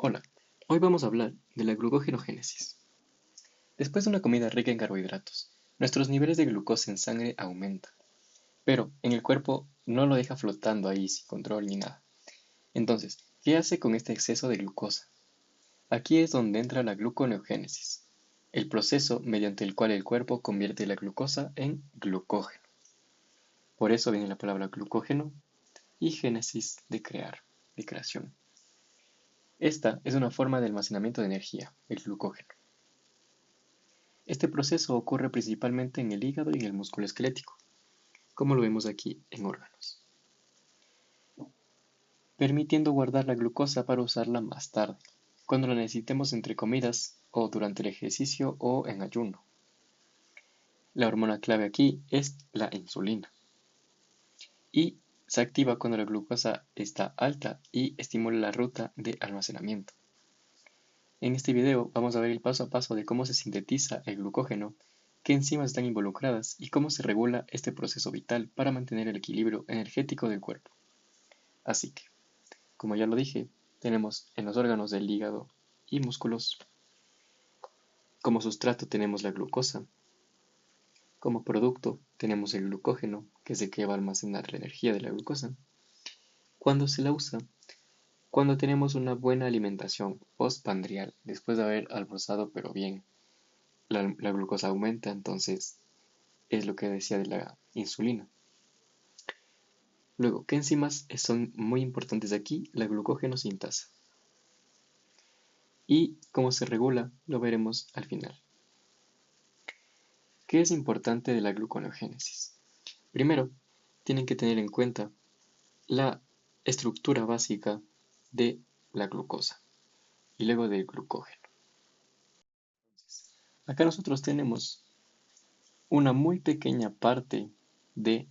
Hola, hoy vamos a hablar de la glucogenogénesis. Después de una comida rica en carbohidratos, nuestros niveles de glucosa en sangre aumentan, pero en el cuerpo no lo deja flotando ahí sin control ni nada. Entonces, ¿qué hace con este exceso de glucosa? Aquí es donde entra la gluconeogénesis, el proceso mediante el cual el cuerpo convierte la glucosa en glucógeno. Por eso viene la palabra glucógeno y génesis de crear, de creación. Esta es una forma de almacenamiento de energía, el glucógeno. Este proceso ocurre principalmente en el hígado y en el músculo esquelético, como lo vemos aquí en órganos, permitiendo guardar la glucosa para usarla más tarde, cuando la necesitemos entre comidas o durante el ejercicio o en ayuno. La hormona clave aquí es la insulina y se activa cuando la glucosa está alta y estimula la ruta de almacenamiento. En este video vamos a ver el paso a paso de cómo se sintetiza el glucógeno, qué enzimas están involucradas y cómo se regula este proceso vital para mantener el equilibrio energético del cuerpo. Así que, como ya lo dije, tenemos en los órganos del hígado y músculos, como sustrato tenemos la glucosa, como producto tenemos el glucógeno, que es el que va a almacenar la energía de la glucosa. Cuando se la usa, cuando tenemos una buena alimentación postprandial, después de haber almorzado pero bien, la glucosa aumenta, entonces es lo que decía de la insulina. Luego, ¿qué enzimas son muy importantes aquí? La glucógeno sintasa. Y cómo se regula lo veremos al final. ¿Qué es importante de la gluconeogénesis? Primero, tienen que tener en cuenta la estructura básica de la glucosa y luego del glucógeno. Acá nosotros tenemos una muy pequeña parte de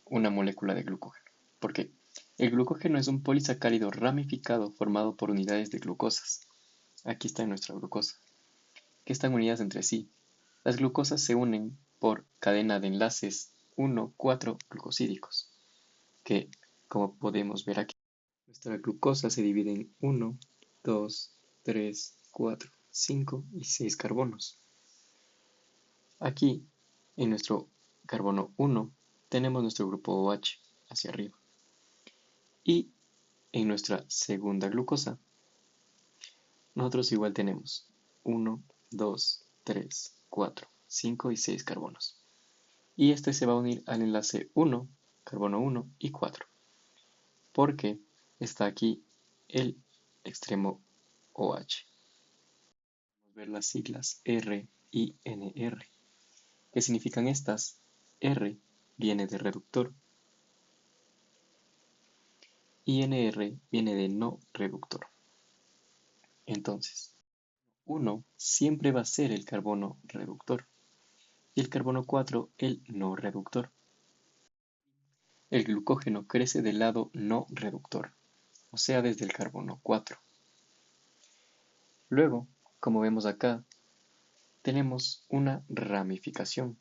una molécula de glucógeno. ¿Por qué? El glucógeno es un polisacárido ramificado formado por unidades de glucosas. Aquí está nuestra glucosa, que están unidas entre sí. Las glucosas se unen por cadena de enlaces 1,4 glucosídicos, que, como podemos ver aquí, nuestra glucosa se divide en 1, 2, 3, 4, 5 y 6 carbonos. Aquí, en nuestro carbono 1, tenemos nuestro grupo OH hacia arriba. Y en nuestra segunda glucosa, nosotros igual tenemos 1, 2, 3, 4, 5 y 6 carbonos. Y este se va a unir al enlace 1, carbono 1 y 4, porque está aquí el extremo OH. Vamos a ver las siglas R y NR. ¿Qué significan estas? R viene de reductor y NR viene de no reductor. Entonces, 1 siempre va a ser el carbono reductor y el carbono 4 el no reductor. El glucógeno crece del lado no reductor, o sea desde el carbono 4. Luego, como vemos acá, tenemos una ramificación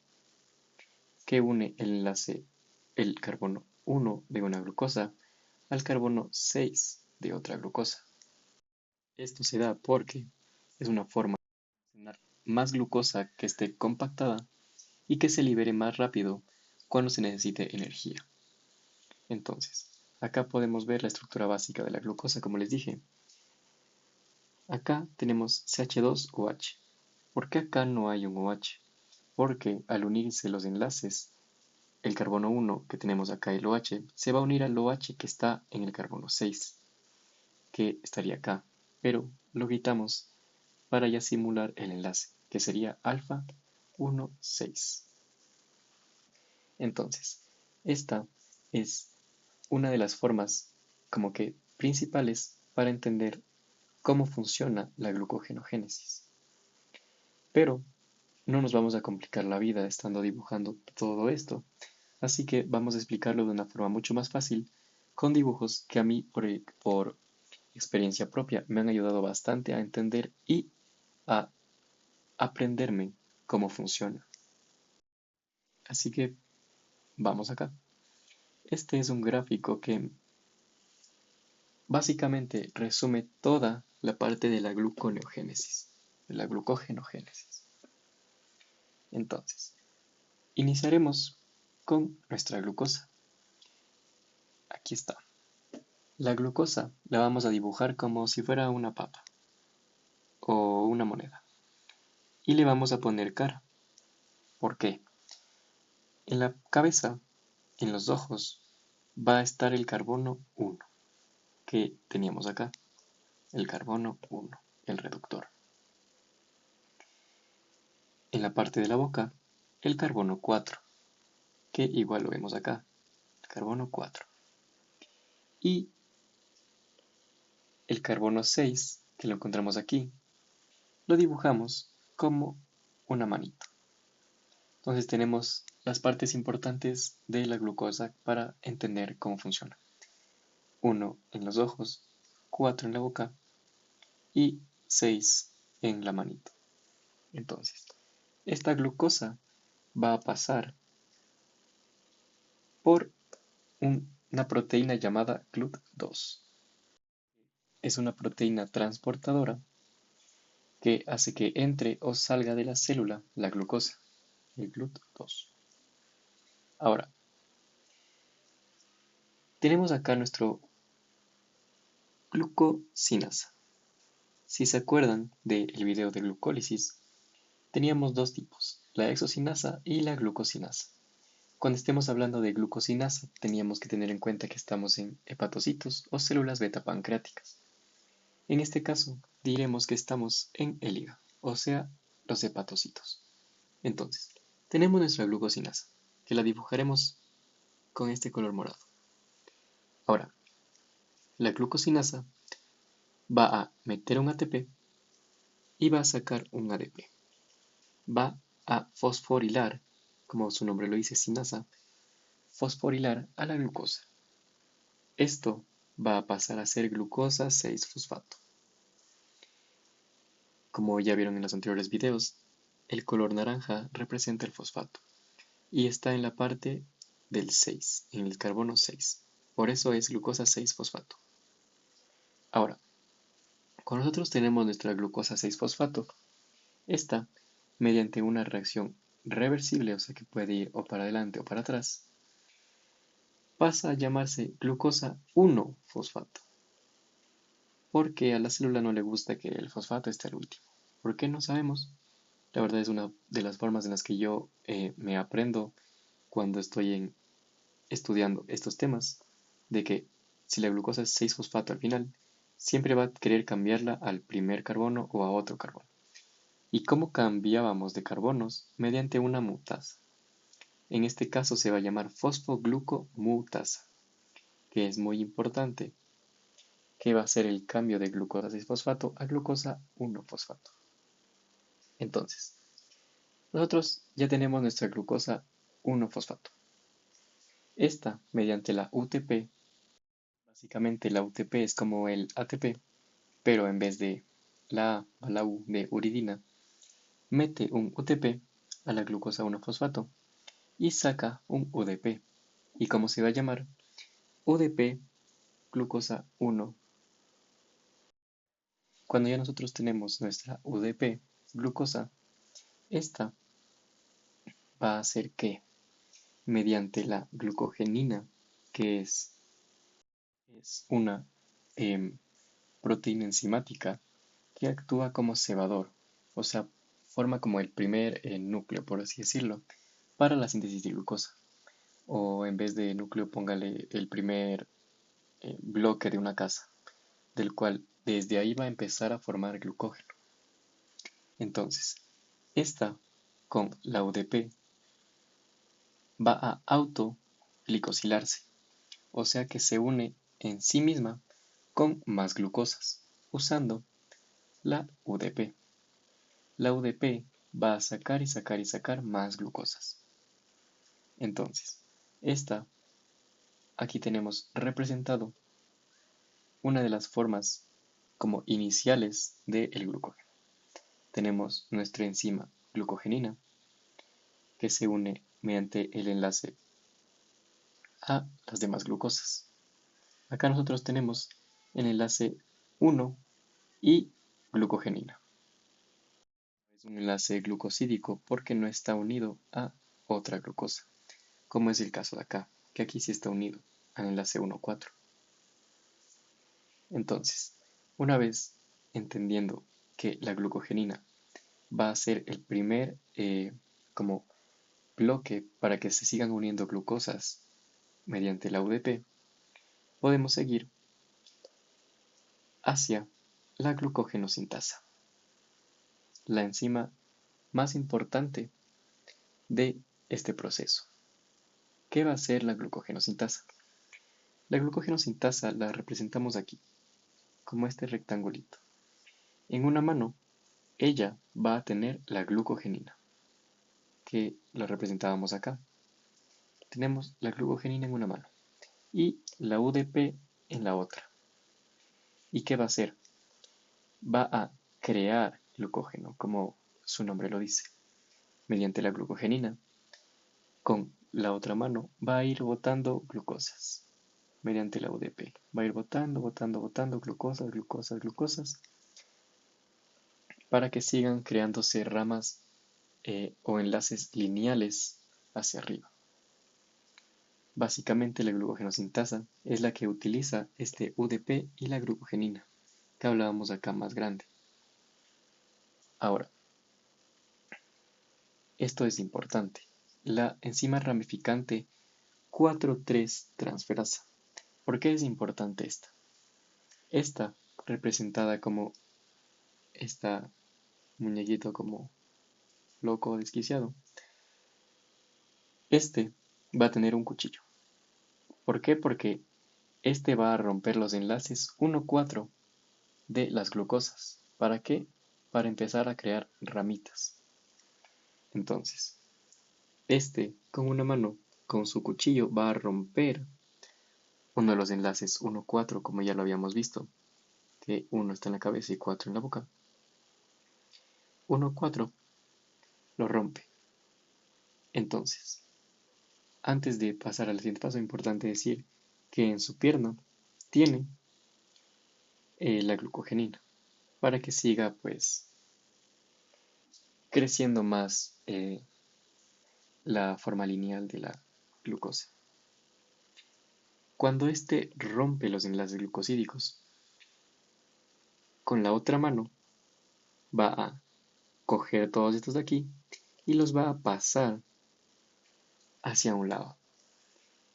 que une el enlace el carbono 1 de una glucosa al carbono 6 de otra glucosa. Esto se da porque es una forma de almacenar más glucosa que esté compactada y que se libere más rápido cuando se necesite energía. Entonces, acá podemos ver la estructura básica de la glucosa, como les dije. Acá tenemos CH2OH. ¿Por qué acá no hay un OH? Porque al unirse los enlaces, el carbono 1 que tenemos acá, el OH, se va a unir al OH que está en el carbono 6, que estaría acá, pero lo quitamos para ya simular el enlace, que sería alfa 1, 6. Entonces, esta es una de las formas como que principales para entender cómo funciona la glucogenogénesis. Pero no nos vamos a complicar la vida estando dibujando todo esto, así que vamos a explicarlo de una forma mucho más fácil con dibujos que a mí por experiencia propia me han ayudado bastante a entender y a aprenderme cómo funciona. Así que vamos acá. Este es un gráfico que básicamente resume toda la parte de la gluconeogénesis, de la glucogenogénesis. Entonces, iniciaremos con nuestra glucosa. Aquí está. La glucosa la vamos a dibujar como si fuera una papa o una moneda. Y le vamos a poner cara. ¿Por qué? En la cabeza, en los ojos, va a estar el carbono 1 que teníamos acá. El carbono 1, el reductor. En la parte de la boca, el carbono 4, que igual lo vemos acá. El carbono 4. Y el carbono 6, que lo encontramos aquí, lo dibujamos como una manito. Entonces tenemos las partes importantes de la glucosa para entender cómo funciona. 1 en los ojos, 4 en la boca y 6 en la manito. Entonces, esta glucosa va a pasar por una proteína llamada GLUT2. Es una proteína transportadora que hace que entre o salga de la célula la glucosa, el GLUT2. Ahora, tenemos acá nuestro glucosinasa. Si se acuerdan del video de glucólisis, teníamos dos tipos, la exocinasa y la glucosinasa. Cuando estemos hablando de glucosinasa, teníamos que tener en cuenta que estamos en hepatocitos o células beta pancreáticas. En este caso, diremos que estamos en el hígado, o sea, los hepatocitos. Entonces, tenemos nuestra glucosinasa, que la dibujaremos con este color morado. Ahora, la glucosinasa va a meter un ATP y va a sacar un ADP. Va a fosforilar, como su nombre lo dice, sinasa, fosforilar a la glucosa. Esto va a pasar a ser glucosa 6-fosfato. Como ya vieron en los anteriores videos, el color naranja representa el fosfato y está en la parte del 6, en el carbono 6. Por eso es glucosa 6-fosfato. Ahora, cuando nosotros tenemos nuestra glucosa 6-fosfato, esta, mediante una reacción reversible, o sea que puede ir o para adelante o para atrás, pasa a llamarse glucosa 1-fosfato. Porque a la célula no le gusta que el fosfato esté al último. ¿Por qué? No sabemos. La verdad es una de las formas en las que yo me aprendo cuando estoy estudiando estos temas, de que si la glucosa es 6-fosfato al final, siempre va a querer cambiarla al primer carbono o a otro carbono. ¿Y cómo cambiábamos de carbonos? Mediante una mutasa. En este caso se va a llamar fosfoglucomutasa, que es muy importante, que va a ser el cambio de glucosa 6-fosfato a glucosa 1-fosfato. Entonces, nosotros ya tenemos nuestra glucosa 1-fosfato. Esta, mediante la UTP, básicamente la UTP es como el ATP, pero en vez de la A a la U de uridina, mete un UTP a la glucosa 1-fosfato y saca un UDP. ¿Y cómo se va a llamar? UDP glucosa 1. Cuando ya nosotros tenemos nuestra UDP glucosa, esta va a hacer que, mediante la glucogenina, que es una proteína enzimática que actúa como cebador, o sea, forma como el primer núcleo, por así decirlo, para la síntesis de glucosa. O en vez de núcleo, póngale el primer bloque de una casa, del cual desde ahí va a empezar a formar glucógeno. Entonces, esta con la UDP va a autoglicosilarse, o sea que se une en sí misma con más glucosas, usando la UDP. La UDP va a sacar y sacar y sacar más glucosas. Entonces, aquí tenemos representado una de las formas como iniciales del glucógeno. Tenemos nuestra enzima glucogenina que se une mediante el enlace a las demás glucosas. Acá nosotros tenemos el enlace 1 y glucogenina. Es un enlace glucosídico porque no está unido a otra glucosa, como es el caso de acá, que aquí sí está unido al enlace 1,4. Entonces, una vez entendiendo que la glucogenina va a ser el primer como bloque para que se sigan uniendo glucosas mediante la UDP, podemos seguir hacia la glucogenosintasa, la enzima más importante de este proceso. ¿Qué va a hacer la glucogenosintasa? La glucogenosintasa la representamos aquí, como este rectangulito. En una mano, ella va a tener la glucogenina, que la representábamos acá. Tenemos la glucogenina en una mano y la UDP en la otra. ¿Y qué va a hacer? Va a crear glucógeno, como su nombre lo dice, mediante la glucogenina. Con la otra mano va a ir botando glucosas mediante la UDP. Va a ir botando glucosas, glucosas, para que sigan creándose ramas o enlaces lineales hacia arriba. Básicamente la glucogenosintasa es la que utiliza este UDP y la glucogenina, que hablábamos acá más grande. Ahora, esto es importante. La enzima ramificante 4,3 transferasa. ¿Por qué es importante esta? Esta, representada como esta muñequito como loco desquiciado, este va a tener un cuchillo. ¿Por qué? Porque este va a romper los enlaces 1,4 de las glucosas. ¿Para qué? Para empezar a crear ramitas. Entonces, este con una mano, con su cuchillo, va a romper uno de los enlaces 1,4, como ya lo habíamos visto, que 1 está en la cabeza y 4 en la boca. 1,4 lo rompe. Entonces, antes de pasar al siguiente paso, es importante decir que en su pierna tiene la glucogenina para que siga pues creciendo más la forma lineal de la glucosa. Cuando éste rompe los enlaces glucosídicos, con la otra mano va a coger todos estos de aquí y los va a pasar hacia un lado,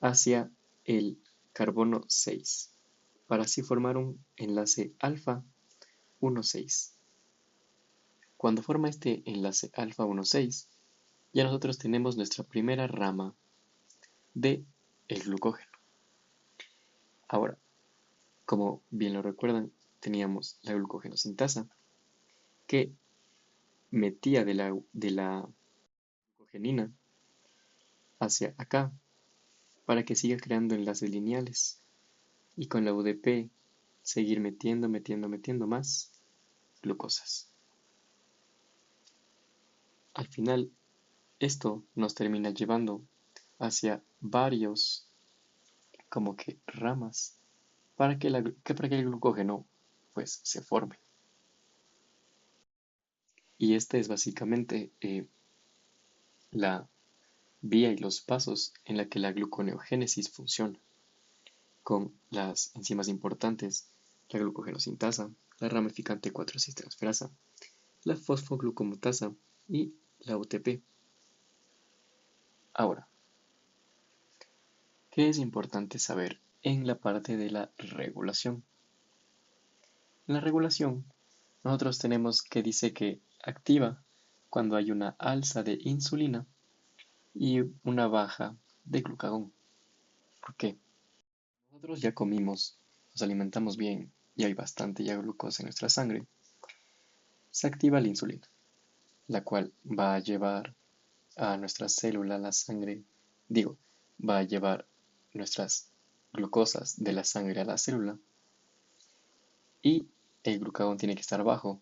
hacia el carbono 6, para así formar un enlace alfa 1,6. Cuando forma este enlace alfa 1,6, ya nosotros tenemos nuestra primera rama de el glucógeno. Ahora, como bien lo recuerdan, teníamos la glucogenosintasa que metía de la glucogenina hacia acá para que siga creando enlaces lineales y con la UDP seguir metiendo más glucosas. Al final, esto nos termina llevando hacia varios como que ramas para que el glucógeno pues se forme. Y esta es básicamente la vía y los pasos en la que la gluconeogénesis funciona, con las enzimas importantes, la glucogenosintasa, la ramificante 4,6-transferasa, la fosfoglucomutasa y la UTP. Ahora, ¿qué es importante saber en la parte de la regulación? En la regulación, nosotros tenemos que dice que activa cuando hay una alza de insulina y una baja de glucagón. ¿Por qué? Nosotros ya comimos, nos alimentamos bien y hay bastante ya glucosa en nuestra sangre. Se activa la insulina, la cual va a llevar a nuestra célula la sangre, va a llevar nuestras glucosas de la sangre a la célula y el glucagón tiene que estar bajo,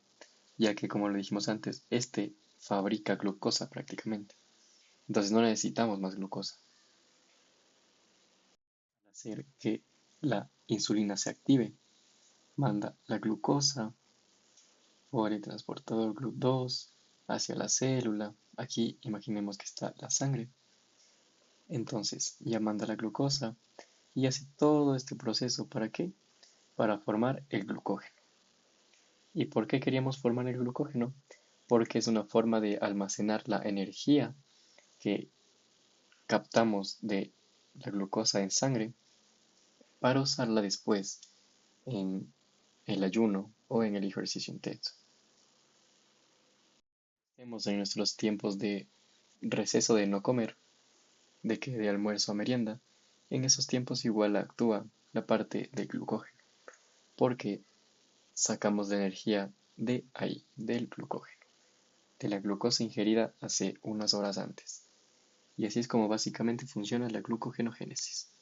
ya que como lo dijimos antes, este fabrica glucosa prácticamente. Entonces no necesitamos más glucosa. Para hacer que la insulina se active, manda la glucosa por el transportador GLUT2 hacia la célula. Aquí imaginemos que está la sangre. Entonces ya manda la glucosa y hace todo este proceso. ¿Para qué? Para formar el glucógeno. ¿Y por qué queríamos formar el glucógeno? Porque es una forma de almacenar la energía que captamos de la glucosa en sangre para usarla después en el ayuno o en el ejercicio intenso. Estemos en nuestros tiempos de receso de no comer, de almuerzo a merienda, en esos tiempos igual actúa la parte del glucógeno, porque sacamos la energía de ahí, del glucógeno, de la glucosa ingerida hace unas horas antes. Y así es como básicamente funciona la glucogenogénesis.